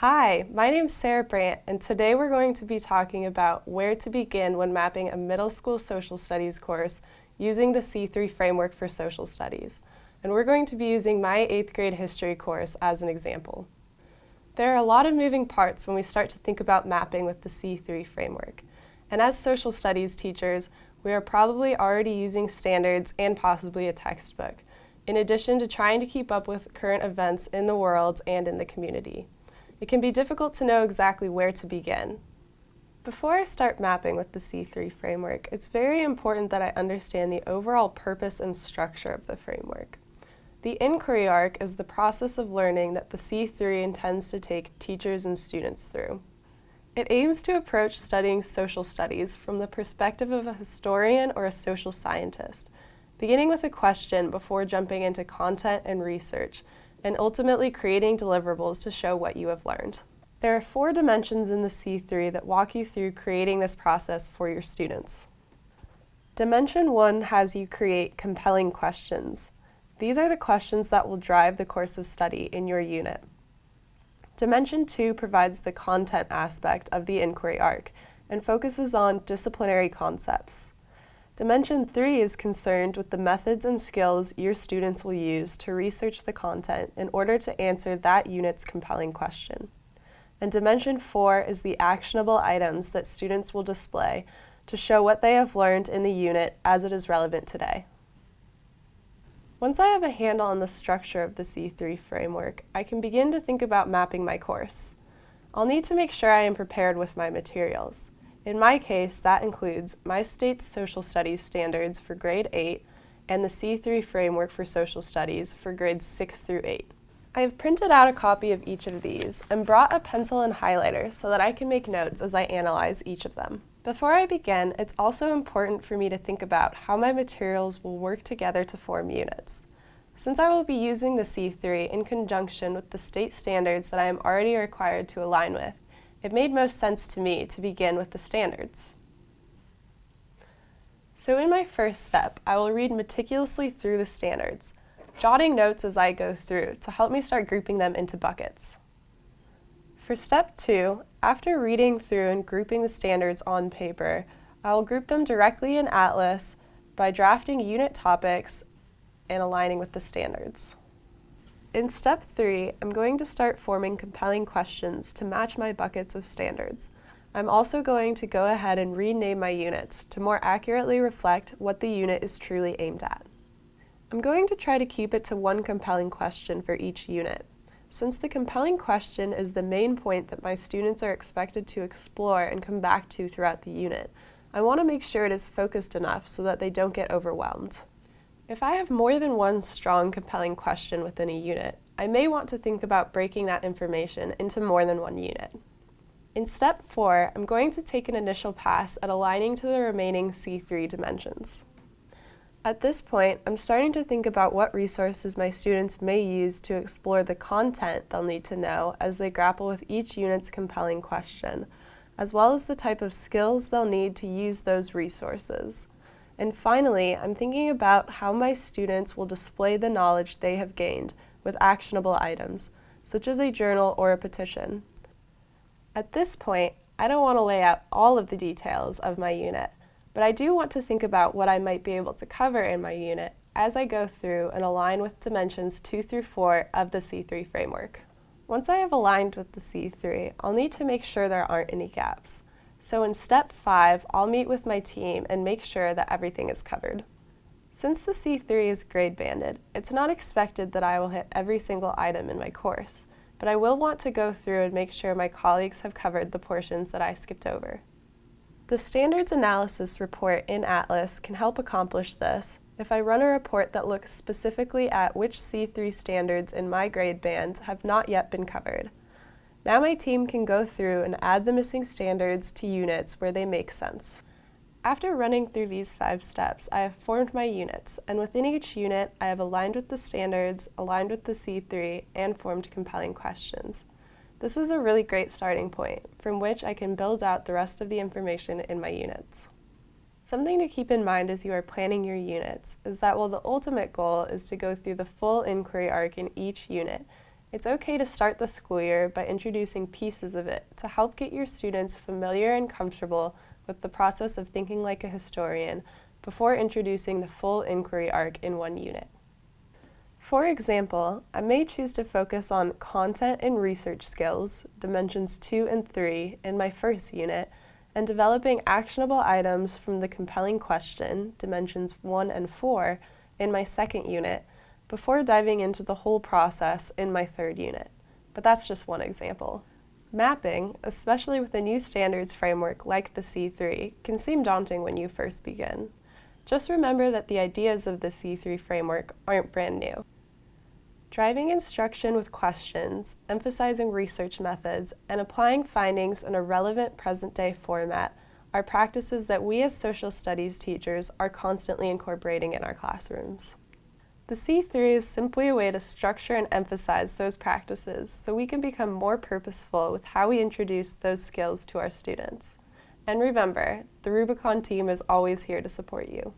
Hi, my name's Sarah Brandt, and today we're going to be talking about where to begin when mapping a middle school social studies course using the C3 framework for social studies. And we're going to be using my 8th grade history course as an example. There are a lot of moving parts when we start to think about mapping with the C3 framework. And as social studies teachers, we are probably already using standards and possibly a textbook, in addition to trying to keep up with current events in the world and in the community. It can be difficult to know exactly where to begin. Before I start mapping with the C3 framework, it's very important that I understand the overall purpose and structure of the framework. The inquiry arc is the process of learning that the C3 intends to take teachers and students through. It aims to approach studying social studies from the perspective of a historian or a social scientist, beginning with a question before jumping into content and research, and ultimately creating deliverables to show what you have learned. There are 4 dimensions in the C3 that walk you through creating this process for your students. Dimension 1 has you create compelling questions. These are the questions that will drive the course of study in your unit. Dimension 2 provides the content aspect of the inquiry arc and focuses on disciplinary concepts. Dimension 3 is concerned with the methods and skills your students will use to research the content in order to answer that unit's compelling question. And Dimension 4 is the actionable items that students will display to show what they have learned in the unit as it is relevant today. Once I have a handle on the structure of the C3 framework, I can begin to think about mapping my course. I'll need to make sure I am prepared with my materials. In my case, that includes my state's social studies standards for grade 8 and the C3 framework for social studies for grades 6 through 8. I have printed out a copy of each of these and brought a pencil and highlighter so that I can make notes as I analyze each of them. Before I begin, it's also important for me to think about how my materials will work together to form units. Since I will be using the C3 in conjunction with the state standards that I am already required to align with, it made most sense to me to begin with the standards. So in my first step, I will read meticulously through the standards, jotting notes as I go through to help me start grouping them into buckets. For step 2, after reading through and grouping the standards on paper, I will group them directly in Atlas by drafting unit topics and aligning with the standards. In step 3, I'm going to start forming compelling questions to match my buckets of standards. I'm also going to go ahead and rename my units to more accurately reflect what the unit is truly aimed at. I'm going to try to keep it to 1 compelling question for each unit. Since the compelling question is the main point that my students are expected to explore and come back to throughout the unit, I want to make sure it is focused enough so that they don't get overwhelmed. If I have more than 1 strong, compelling question within a unit, I may want to think about breaking that information into more than 1 unit. In step 4, I'm going to take an initial pass at aligning to the remaining C3 dimensions. At this point, I'm starting to think about what resources my students may use to explore the content they'll need to know as they grapple with each unit's compelling question, as well as the type of skills they'll need to use those resources. And finally, I'm thinking about how my students will display the knowledge they have gained with actionable items, such as a journal or a petition. At this point, I don't want to lay out all of the details of my unit, but I do want to think about what I might be able to cover in my unit as I go through and align with dimensions 2 through 4 of the C3 framework. Once I have aligned with the C3, I'll need to make sure there aren't any gaps. So in step 5, I'll meet with my team and make sure that everything is covered. Since the C3 is grade banded, it's not expected that I will hit every single item in my course, but I will want to go through and make sure my colleagues have covered the portions that I skipped over. The standards analysis report in Atlas can help accomplish this if I run a report that looks specifically at which C3 standards in my grade band have not yet been covered. Now my team can go through and add the missing standards to units where they make sense. After running through these 5 steps, I have formed my units, and within each unit, I have aligned with the standards, aligned with the C3, and formed compelling questions. This is a really great starting point from which I can build out the rest of the information in my units. Something to keep in mind as you are planning your units is that while the ultimate goal is to go through the full inquiry arc in each unit, It's okay to start the school year by introducing pieces of it to help get your students familiar and comfortable with the process of thinking like a historian before introducing the full inquiry arc in one unit. For example, I may choose to focus on content and research skills, dimensions 2 and 3, in my first unit, and developing actionable items from the compelling question, dimensions 1 and 4, in my second unit, before diving into the whole process in my third unit. But that's just one example. Mapping, especially with a new standards framework like the C3, can seem daunting when you first begin. Just remember that the ideas of the C3 framework aren't brand new. Driving instruction with questions, emphasizing research methods, and applying findings in a relevant present-day format are practices that we as social studies teachers are constantly incorporating in our classrooms. The C3 is simply a way to structure and emphasize those practices so we can become more purposeful with how we introduce those skills to our students. And remember, the Rubicon team is always here to support you.